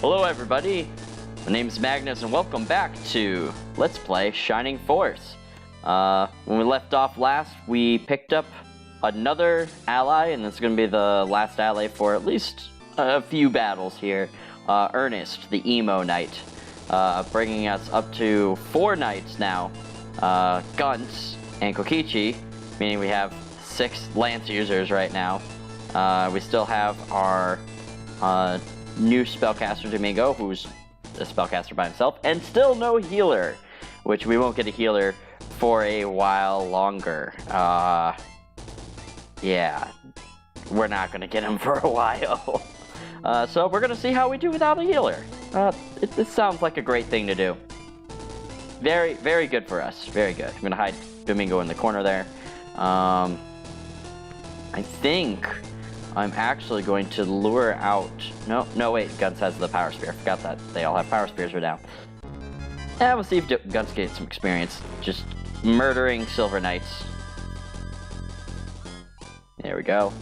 Hello everybody, my name is Magnus and welcome back to Let's Play Shining Force. When we left off last, we picked up another ally, and this is going to be the last ally for at least a few battles here. Ernest, the Emo Knight, bringing us up to 4 knights now. Guns and Kokichi, meaning we have 6 lance users right now. We still have our new spellcaster Domingo, who's a spellcaster by himself, and still no healer, which we won't get a healer for a while longer. Yeah, we're not gonna get him for a while. So we're gonna see how we do without a healer. This sounds like a great thing to do. Very, very good for us. Very good. I'm gonna hide Domingo in the corner there. I think I'm actually going to lure out... No, wait, Guns has the power spear. I forgot that they all have power spears right now. And we'll see if Guns gets some experience just murdering Silver Knights. There we go.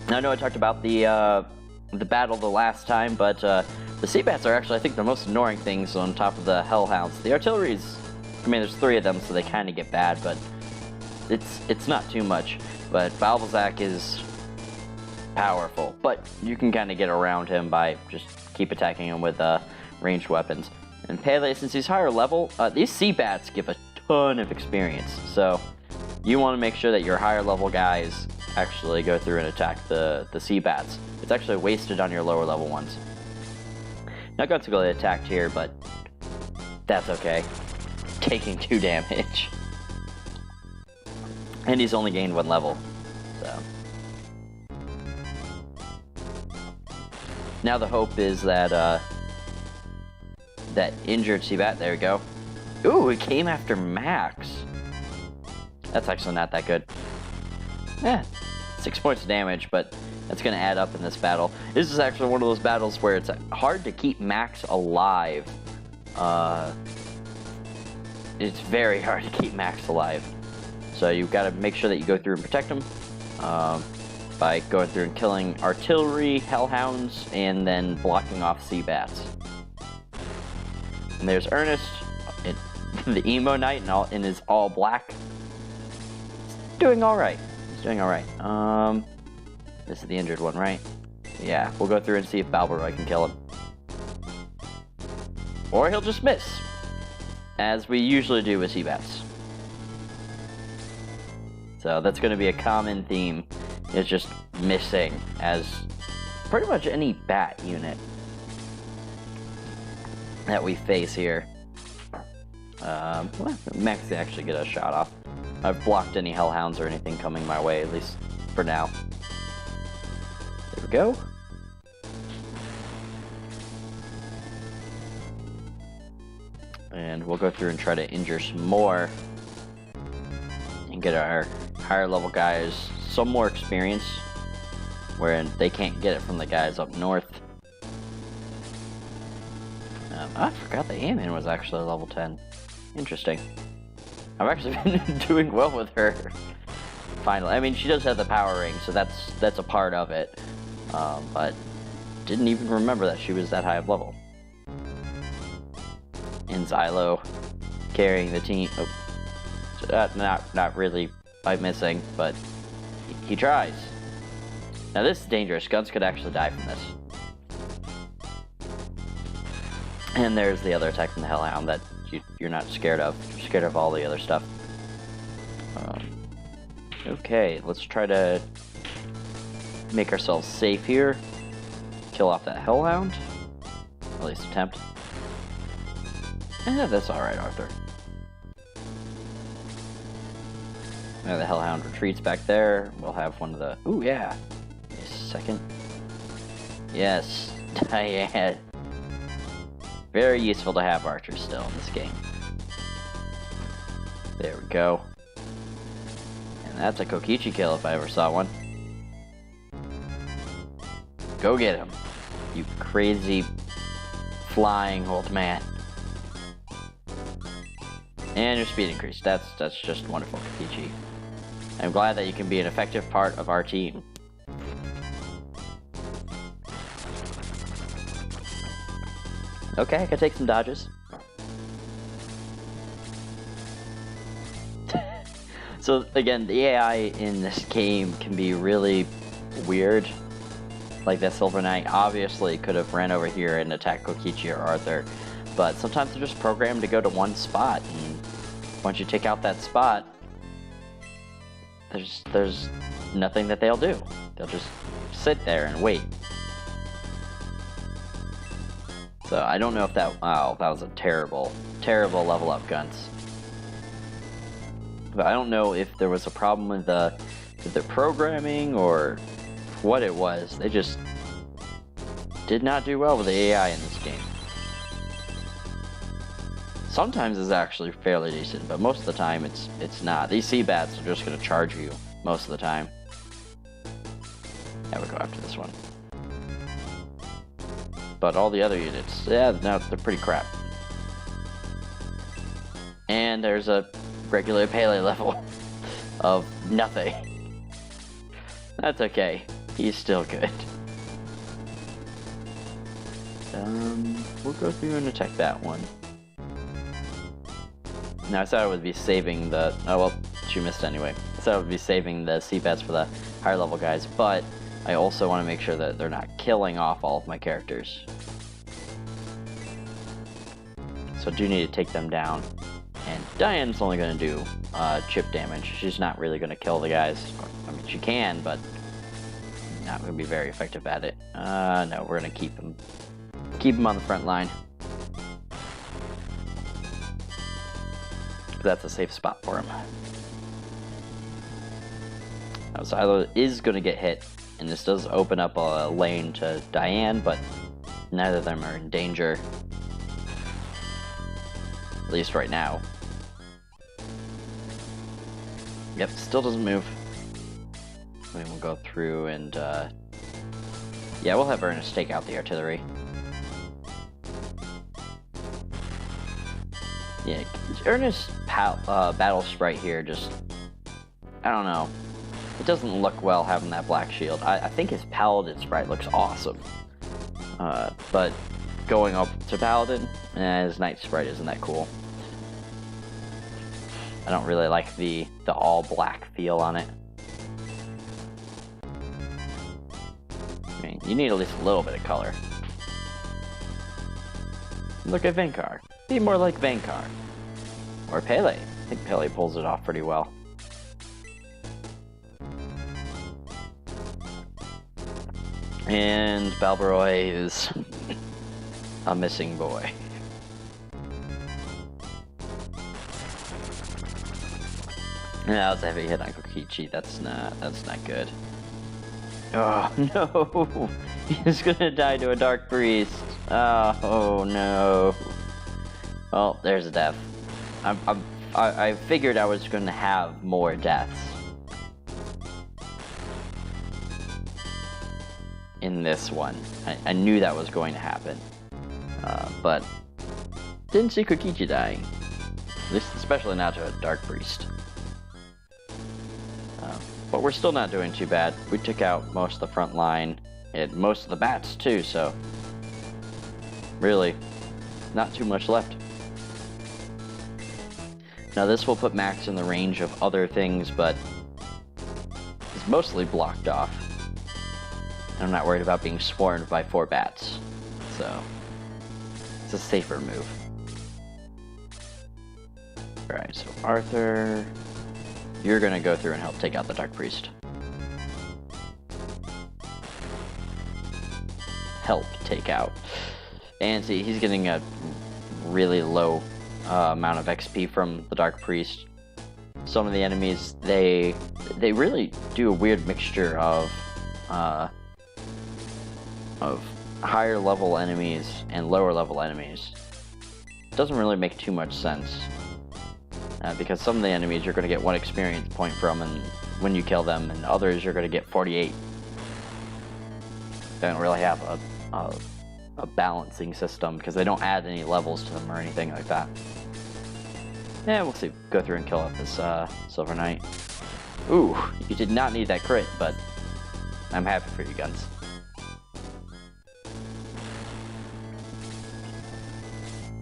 I know I talked about the battle the last time, but the Seabats are actually, I think, the most annoying things on top of the Hellhounds. The artillery's... I mean, there's 3 of them, so they kind of get bad, but it's not too much. But Balbazak is powerful, but you can kind of get around him by just keep attacking him with ranged weapons. And Pele, since he's higher level, these Seabats give a ton of experience, so you want to make sure that your higher level guys actually go through and attack the Seabats. It's actually wasted on your lower level ones. Not going to go attacked here, but that's okay. Taking 2 damage. And he's only gained 1 level, so. Now the hope is that, that injured Seabat, there we go. Ooh, it came after Max. That's actually not that good. 6 points of damage, but that's gonna add up in this battle. This is actually one of those battles where it's hard to keep Max alive. It's very hard to keep Max alive. So you've got to make sure that you go through and protect them by going through and killing artillery, hellhounds, and then blocking off Seabats. And there's Ernest, the Emo Knight, in his all black. He's doing all right. He's doing all right. This is the injured one, right? Yeah, we'll go through and see if Balbaroy can kill him. Or he'll just miss, as we usually do with Seabats. So that's going to be a common theme, is just missing as pretty much any bat unit that we face here. Well, Max can actually get a shot off. I've blocked any Hellhounds or anything coming my way, at least for now. There we go. And we'll go through and try to injure some more and get our higher level guys some more experience, wherein they can't get it from the guys up north. I forgot the Amin was actually level 10. Interesting. I've actually been doing well with her. Finally, I mean, she does have the power ring, so that's a part of it. But didn't even remember that she was that high of level. And Xylo carrying the team. Oh. Not really by missing, but he tries. Now this is dangerous. Guns could actually die from this. And there's the other attack from the Hellhound that you're not scared of. You're scared of all the other stuff. Okay, let's try to make ourselves safe here. Kill off that Hellhound. At least attempt. That's alright, Arthur. Now the Hellhound retreats back there. We'll have one of the... Ooh, yeah. A second. Yes. Yeah. Very useful to have archers still in this game. There we go. And that's a Kokichi kill if I ever saw one. Go get him, you crazy flying old man. And your speed increase. That's just wonderful, Kokichi. I'm glad that you can be an effective part of our team. Okay, I can take some dodges. So again, the AI in this game can be really weird. Like that Silver Knight obviously could have ran over here and attacked Kokichi or Arthur, but sometimes they're just programmed to go to one spot, and once you take out that spot, there's nothing that they'll do. They'll just sit there and wait. So I don't know if that was a terrible level up, Guns. But I don't know if there was a problem with the programming or what it was. They just did not do well with the AI in this game. Sometimes it's actually fairly decent, but most of the time it's not. These Seabats are just going to charge you most of the time. Yeah, we'll go after this one. But all the other units, yeah, no, they're pretty crap. And there's a regular Pele level of nothing. That's okay. He's still good. We'll go through and attack that one. Now, I thought I would be saving the... Oh, well, she missed anyway. I thought I would be saving the Seabats for the higher level guys, but I also want to make sure that they're not killing off all of my characters. So I do need to take them down. And Diane's only going to do chip damage. She's not really going to kill the guys. I mean, she can, but not going to be very effective at it. No, we're going to keep him on the front line. That's a safe spot for him. Now, Silo is going to get hit, and this does open up a lane to Diane, but neither of them are in danger. At least right now. Yep, still doesn't move. Then we'll go through and, yeah, we'll have Ernest take out the artillery. Yeah, Ernest's battle sprite here just... I don't know. It doesn't look well having that black shield. I think his Paladin sprite looks awesome. But going up to Paladin, his Knight sprite isn't that cool. I don't really like the all-black feel on it. I mean, you need at least a little bit of color. Look at Venkar. Be more like Venkar. Or Pele. I think Pele pulls it off pretty well. And Balbaroy is a missing boy. Yeah, that was a heavy hit on Kokichi. That's not good. Oh no! He's gonna die to a Dark Priest. Oh no! Well, there's a death. I figured I was gonna have more deaths in this one. I knew that was going to happen, but didn't see Kokichi dying. At least, especially not to a Dark Priest. But we're still not doing too bad. We took out most of the front line, and most of the bats too, so really, not too much left. Now this will put Max in the range of other things, but it's mostly blocked off. I'm not worried about being swarmed by 4 bats, so it's a safer move. Alright, so Arthur... You're gonna go through and help take out the Dark Priest. Help take out. And see, he's getting a really low amount of XP from the Dark Priest. Some of the enemies, they really do a weird mixture of higher level enemies and lower level enemies. It doesn't really make too much sense. Because some of the enemies you're going to get 1 experience point from and when you kill them, and others you're going to get 48. They don't really have a balancing system because they don't add any levels to them or anything like that. Yeah, we'll see. Go through and kill off this Silver Knight. Ooh, you did not need that crit, but I'm happy for you, Guns.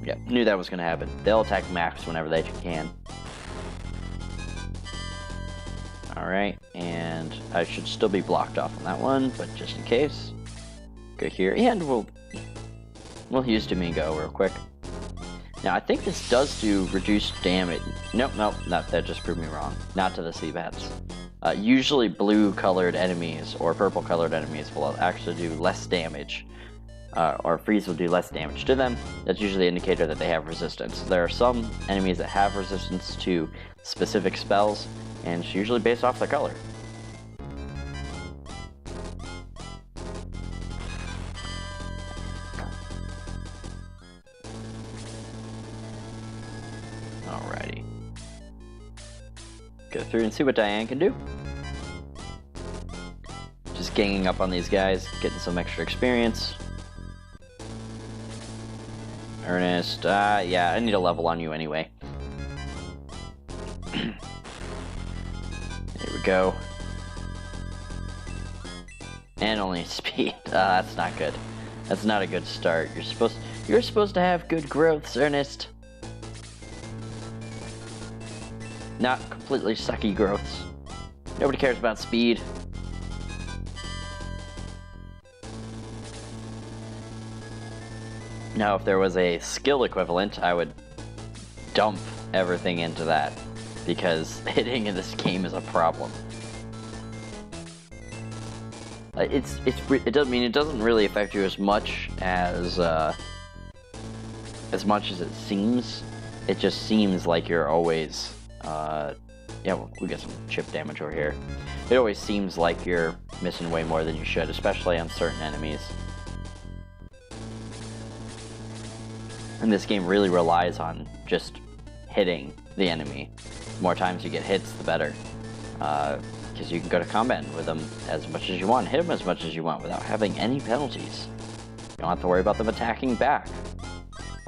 Yep, knew that was going to happen. They'll attack max whenever they can. Alright, and I should still be blocked off on that one, but just in case. Go here, and we'll use Domingo real quick. Now, I think this does do reduced damage. Nope, that just proved me wrong. Not to the Seabats. Usually blue-colored enemies or purple-colored enemies will actually do less damage. Or freeze will do less damage to them. That's usually an indicator that they have resistance. There are some enemies that have resistance to specific spells, and it's usually based off their color. Alrighty. Go through and see what Diane can do. Just ganging up on these guys, getting some extra experience. Ernest, yeah, I need a level on you anyway. There we go. And only speed. That's not good. That's not a good start. You're supposed to have good growths, Ernest. Not completely sucky growths. Nobody cares about speed. Now, if there was a skill equivalent, I would dump everything into that, because hitting in this game is a problem. It doesn't really affect you as much as it seems. It just seems like you're always, yeah, we got some chip damage over here. It always seems like you're missing way more than you should, especially on certain enemies. And this game really relies on just hitting the enemy. The more times you get hits, the better. Because you can go to combat with them as much as you want, hit them as much as you want without having any penalties. You don't have to worry about them attacking back,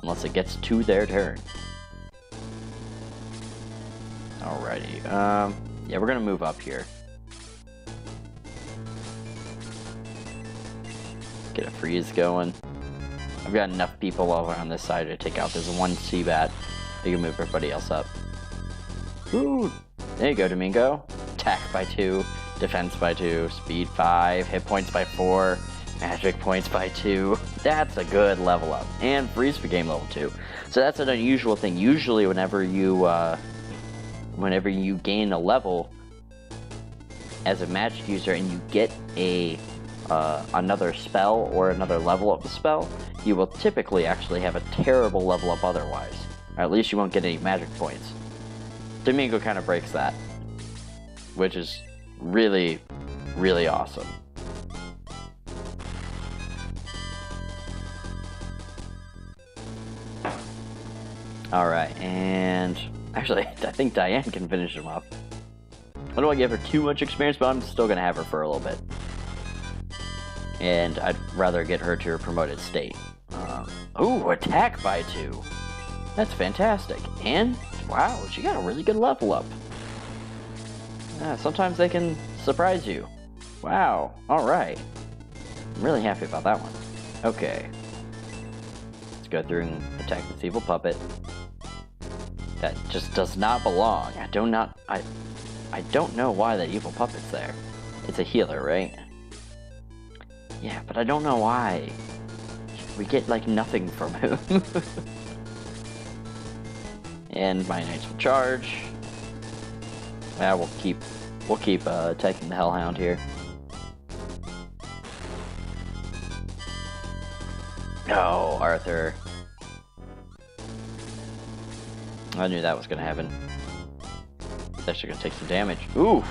unless it gets to their turn. Alrighty, yeah, we're gonna move up here. Get a freeze going. I've got enough people over on this side to take out this one Seabat. You can move everybody else up. Ooh, there you go, Domingo. Attack by 2, defense by 2, speed 5, hit points by 4, magic points by 2. That's a good level up. And freeze for game level 2. So that's an unusual thing. Usually whenever you gain a level as a magic user and you get another spell or another level of the spell, you will typically actually have a terrible level up otherwise. Or at least you won't get any magic points. Domingo kind of breaks that, which is really, really awesome. Alright, and actually, I think Diane can finish him up. I don't want to give her too much experience, but I'm still going to have her for a little bit. And I'd rather get her to her promoted state. Ooh, attack by 2. That's fantastic. And, wow, she got a really good level up. Sometimes they can surprise you. Wow, alright. I'm really happy about that one. Okay. Let's go through and attack this evil puppet. That just does not belong. I don't know why that evil puppet's there. It's a healer, right? Yeah, but I don't know why. We get, like, nothing from him. And my knights will charge. Yeah, we'll keep attacking the Hellhound here. Oh, Arthur. I knew that was gonna happen. It's actually gonna take some damage. Ooh!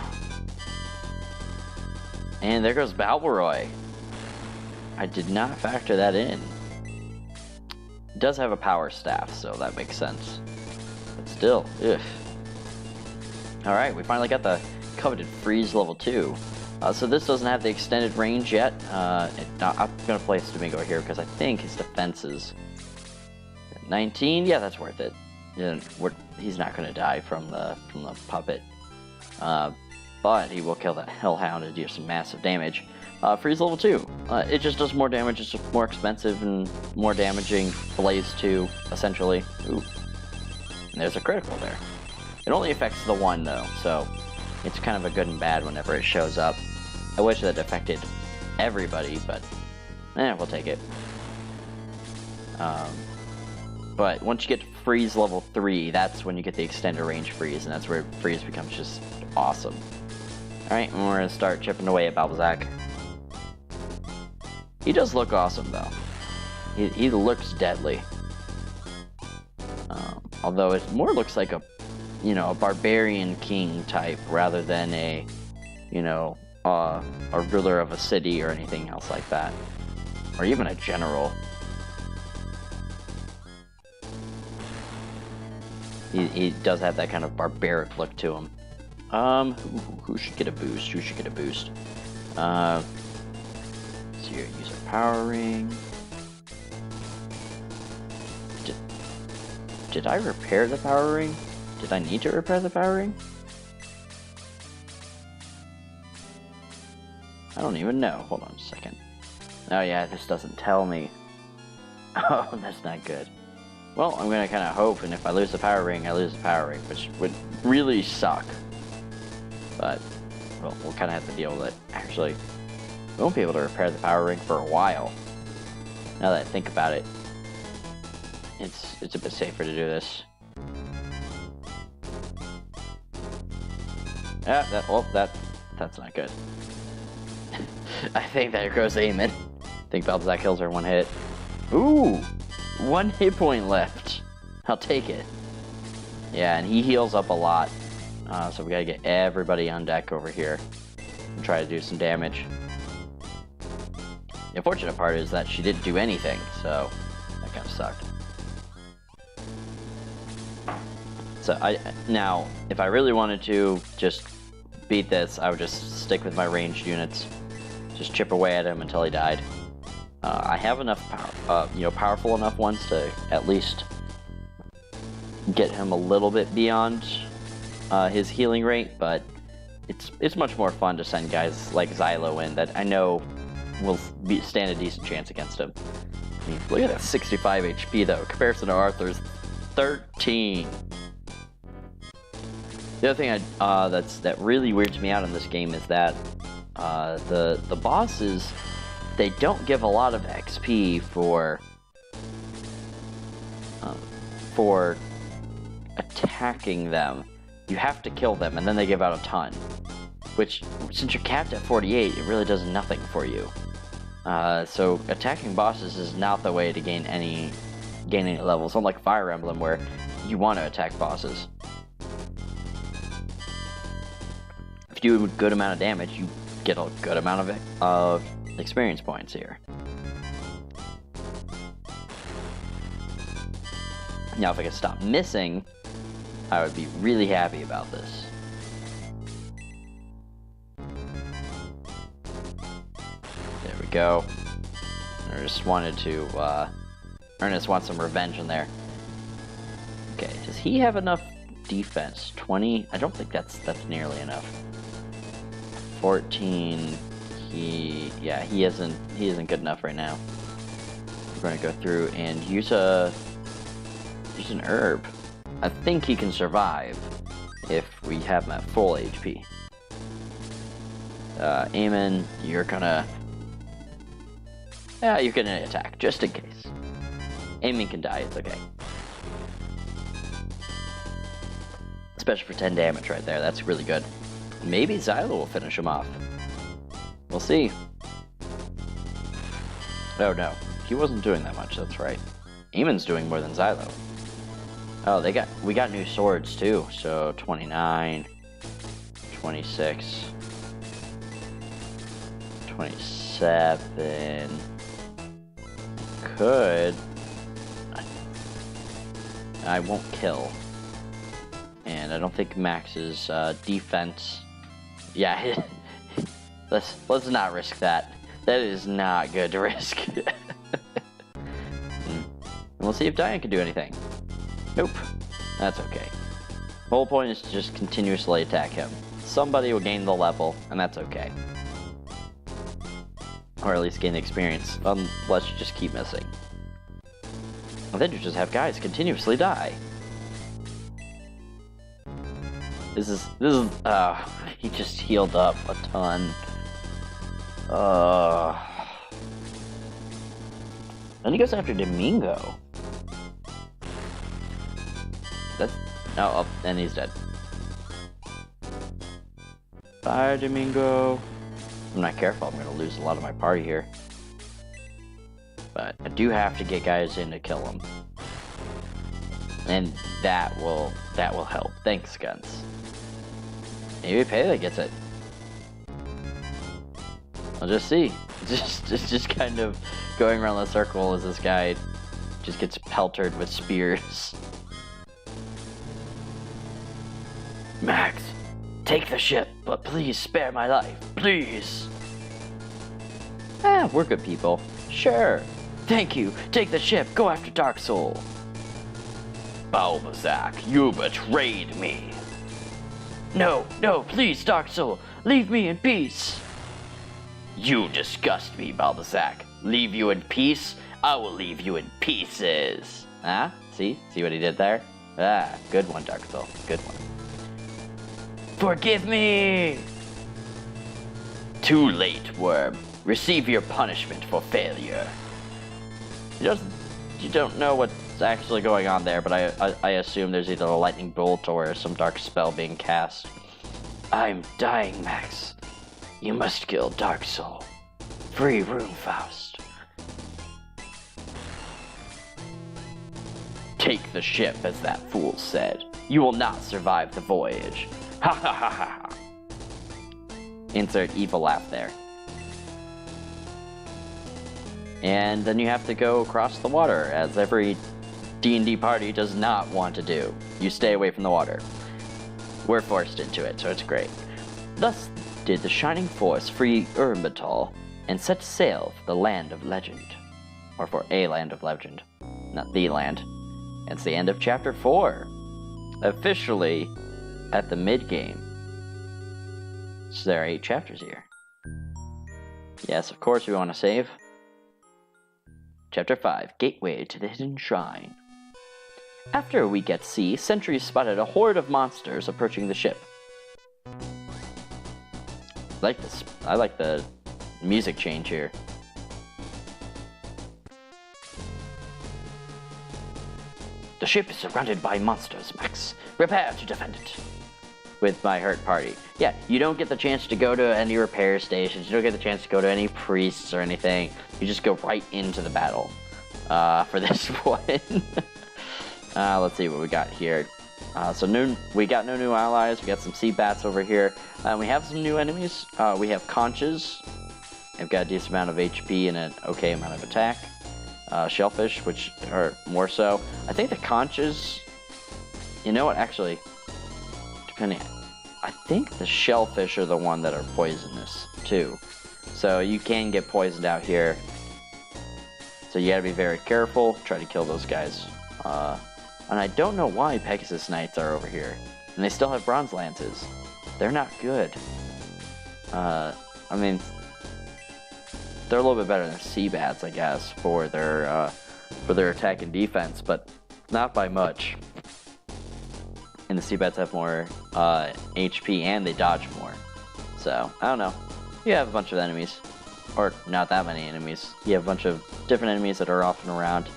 And there goes Balbaroy. I did not factor that in. It does have a power staff, so that makes sense. But still, ugh. Alright, we finally got the coveted freeze level 2. So this doesn't have the extended range yet. I'm going to place Domingo here because I think his defense is 19. Yeah, that's worth it. He's not going to die from the puppet. But he will kill that Hellhound and do some massive damage. Freeze level 2. It just does more damage, it's just more expensive and more damaging. Blaze 2, essentially. Ooh. And there's a critical there. It only affects the one, though, so it's kind of a good and bad whenever it shows up. I wish that affected everybody, but we'll take it. But once you get to Freeze level 3, that's when you get the extended range Freeze, and that's where Freeze becomes just awesome. Alright, and we're gonna start chipping away at Balbazak. He does look awesome, though. He looks deadly. Although it more looks like a barbarian king type rather than a ruler of a city or anything else like that. Or even a general. He does have that kind of barbaric look to him. Who should get a boost? Who should get a boost? So here, use a power ring. Did I repair the power ring? Did I need to repair the power ring? I don't even know. Hold on a second. Oh yeah, this doesn't tell me. Oh, that's not good. Well, I'm gonna kind of hope, and if I lose the power ring, I lose the power ring, which would really suck. But, well, we'll kind of have to deal with it. Actually, we won't be able to repair the power ring for a while. Now that I think about it, it's a bit safer to do this. That's not good. I think there goes Eamon. I think Balbazak kills her in one hit. Ooh! 1 hit point left. I'll take it. Yeah, and he heals up a lot. So we gotta get everybody on deck over here and try to do some damage. The unfortunate part is that she didn't do anything, so that kind of sucked. So now, if I really wanted to just beat this, I would just stick with my ranged units. Just chip away at him until he died. I have enough powerful enough ones to at least get him a little bit beyond his healing rate, but it's much more fun to send guys like Xylo in that I know will stand a decent chance against him. I mean, look at that 65 HP though, comparison to Arthur's 13. The other thing that really weirds me out in this game is that the bosses, they don't give a lot of XP for attacking them. You have to kill them, and then they give out a ton. Which, since you're capped at 48, it really does nothing for you. So attacking bosses is not the way to gain any levels. Unlike Fire Emblem, where you want to attack bosses. If you do a good amount of damage, you get a good amount of experience points here. Now, if I could stop missing, I would be really happy about this. There we go. I just wanted to, Ernest wants some revenge in there. Okay, does he have enough defense? 20? I don't think that's nearly enough. 14. He isn't good enough right now. We're gonna go through and use an herb. I think he can survive if we have him at full HP. Eamon, you're gonna attack, just in case. Eamon can die, it's okay. Especially for 10 damage right there, that's really good. Maybe Xylo will finish him off. We'll see. Oh no, he wasn't doing that much, that's right. Eamon's doing more than Xylo. Oh, we got new swords too, so 29, 26, 27, I won't kill. And I don't think Max's defense, yeah, let's not risk that. That is not good to risk. And we'll see if Diane can do anything. Nope. That's okay. The whole point is to just continuously attack him. Somebody will gain the level, and that's okay. Or at least gain experience, unless you just keep missing. And then you just have guys continuously die. This is, he just healed up a ton. Then he goes after Domingo. That's, oh, and he's dead. Bye, Domingo. I'm not careful, I'm gonna lose a lot of my party here. But I do have to get guys in to kill him. And that will help. Thanks, guns. Maybe Pele gets it. I'll just see. Just kind of going around the circle as this guy just gets peltered with spears. Max, take the ship, but please spare my life. Please. Ah, we're good people. Sure. Thank you. Take the ship. Go after Dark Soul. Balbazak, you betrayed me. No, please, Dark Soul. Leave me in peace. You disgust me, Balbazak. Leave you in peace? I will leave you in pieces. Ah, see? See what he did there? Ah, good one, Dark Soul. Good one. Forgive me! Too late, Worm. Receive your punishment for failure. You don't know what's actually going on there, but I assume there's either a lightning bolt or some dark spell being cast. I'm dying, Max. You must kill Dark Soul. Free room, Faust. Take the ship, as that fool said. You will not survive the voyage. Ha ha ha ha. Insert evil laugh there. And then you have to go across the water, as every D&D party does not want to do. You stay away from the water. We're forced into it, so it's great. Thus did the Shining Force free Urumbatal and set sail for the Land of Legend. Or for a Land of Legend. Not the land. It's the end of Chapter 4. Officially at the mid-game. So there are 8 chapters here. Yes, of course we want to save. Chapter 5, Gateway to the Hidden Shrine. After a week at sea, sentries spotted a horde of monsters approaching the ship. I like the music change here. The ship is surrounded by monsters, Max. Prepare to defend it. With my hurt party. Yeah, you don't get the chance to go to any repair stations. You don't get the chance to go to any priests or anything. You just go right into the battle for this one. Let's see what we got here. We got no new allies. We got some sea bats over here. We have some new enemies. We have conches. They've got a decent amount of HP and an okay amount of attack. Shellfish, which are more so. I think the conches... You know what, actually... I think the shellfish are the one that are poisonous, too. So you can get poisoned out here. So you gotta be very careful. Try to kill those guys. And I don't know why Pegasus Knights are over here. And they still have bronze lances. They're not good. I mean... They're a little bit better than sea bats, I guess, for their attack and defense, but not by much. And the sea bats have more HP and they dodge more. So, I don't know. You have a bunch of enemies. Or not that many enemies. You have a bunch of different enemies that are often around.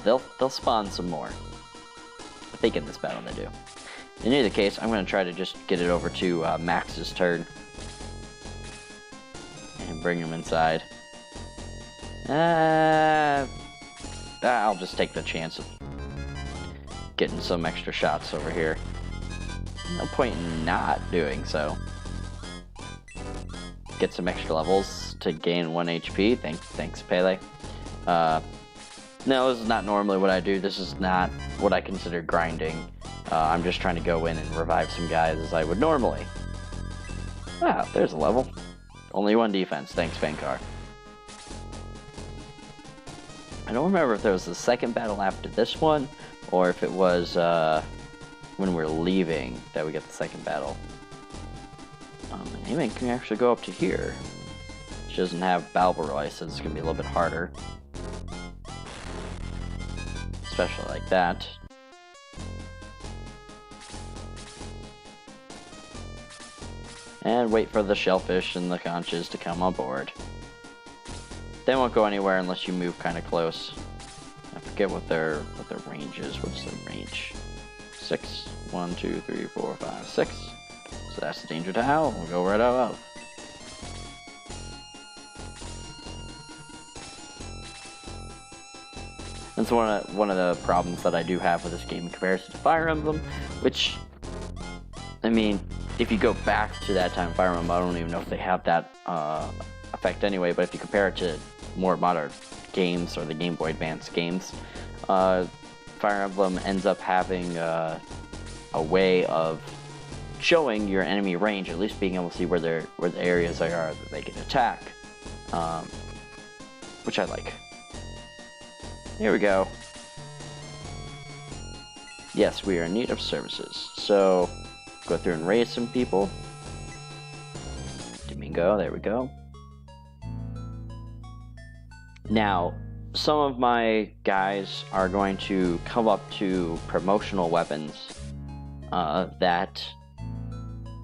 They'll spawn some more. I think in this battle they do. In either case, I'm going to try to just get it over to Max's turn. And bring him inside. I'll just take the chance of getting some extra shots over here. No point in not doing so. Get some extra levels to gain 1 HP. Thanks, Pele. No, this is not normally what I do. This is not what I consider grinding. I'm just trying to go in and revive some guys as I would normally. Ah, there's a level. Only 1 defense. Thanks, Vankar. I don't remember if there was a second battle after this one, or if it was when we're leaving that we get the second battle. Hey man, can we actually go up to here? She doesn't have Battle Royale, so it's gonna be a little bit harder. Especially like that. And wait for the shellfish and the conches to come on board. They won't go anywhere unless you move kind of close. I forget what their range is. What's their range? 6. 1, 2, 3, 4, 5, 6. So that's the danger tile. We'll go right out of. That's one of the problems that I do have with this game in comparison to Fire Emblem, which, I mean, if you go back to that time, Fire Emblem, I don't even know if they have that effect anyway, but if you compare it to more modern games or the Game Boy Advance games, Fire Emblem ends up having a way of showing your enemy range, at least being able to see where the areas are that they can attack, which I like. Here we go. Yes, we are in need of services. So, go through and raise some people. Domingo, there we go. Now, some of my guys are going to come up to promotional weapons that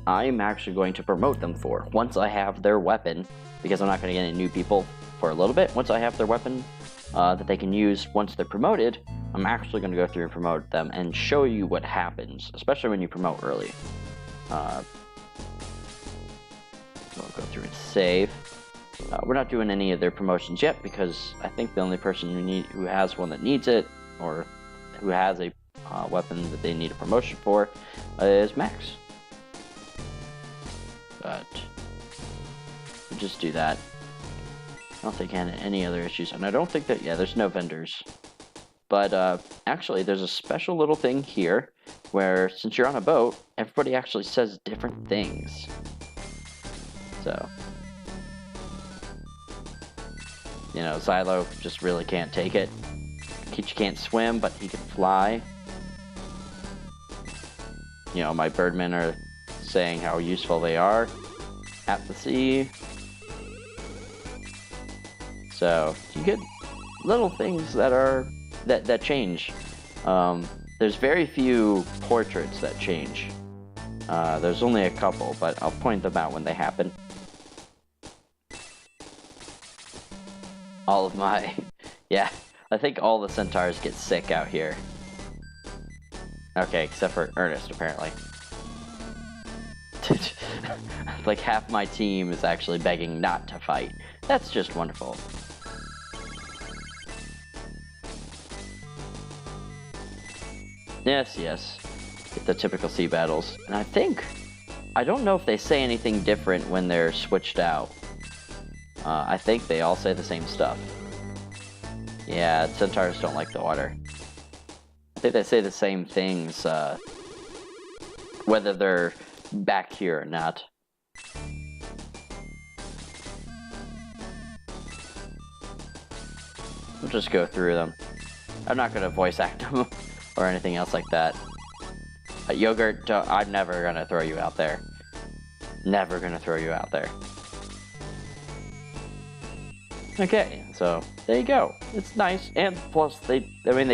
I'm actually going to promote them for. Once I have their weapon, because I'm not going to get any new people for a little bit, once I have their weapon that they can use once they're promoted, I'm actually going to go through and promote them and show you what happens, especially when you promote early. We'll go through and save. We're not doing any of their promotions yet because I think the only person who has one that needs it, or who has a weapon that they need a promotion for, is Max. But we'll just do that. I don't think any other issues, and I don't think that, yeah, there's no vendors. But actually, there's a special little thing here where, since you're on a boat, everybody actually says different things. So, you know, Xylo just really can't take it. Kichi can't swim, but he can fly. You know, my birdmen are saying how useful they are at the sea. So, you get little things that change. There's very few portraits that change. There's only a couple, but I'll point them out when they happen. All of my... yeah, I think all the centaurs get sick out here. Okay, except for Ernest, apparently. Like, half my team is actually begging not to fight. That's just wonderful. Yes, yes. Get the typical sea battles. And I don't know if they say anything different when they're switched out. I think they all say the same stuff. Yeah, centaurs don't like the water. I think they say the same things, whether they're back here or not. We'll just go through them. I'm not going to voice act them or anything else like that. Yogurt, I'm never going to throw you out there. Never going to throw you out there. Okay, so there you go. It's nice, and plus they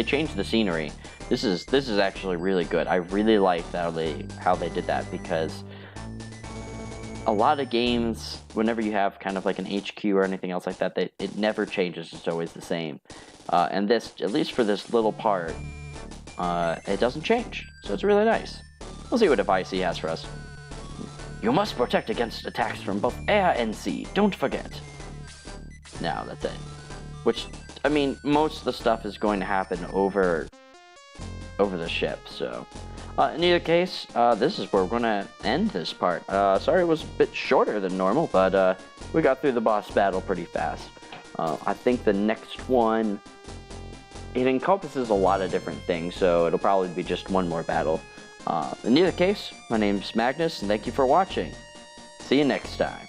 changed the scenery. This is actually really good. I really like how they did that, because a lot of games, whenever you have kind of like an HQ or anything else like that, it never changes. It's always the same. And this, at least for this little part, it doesn't change. So it's really nice. We'll see what advice he has for us. You must protect against attacks from both air and sea. Don't forget. No, that's it. Which, I mean, most of the stuff is going to happen over the ship, so... in either case, this is where we're going to end this part. Sorry it was a bit shorter than normal, but we got through the boss battle pretty fast. I think the next one, it encompasses a lot of different things, so it'll probably be just one more battle. In either case, my name's Magnus, and thank you for watching. See you next time.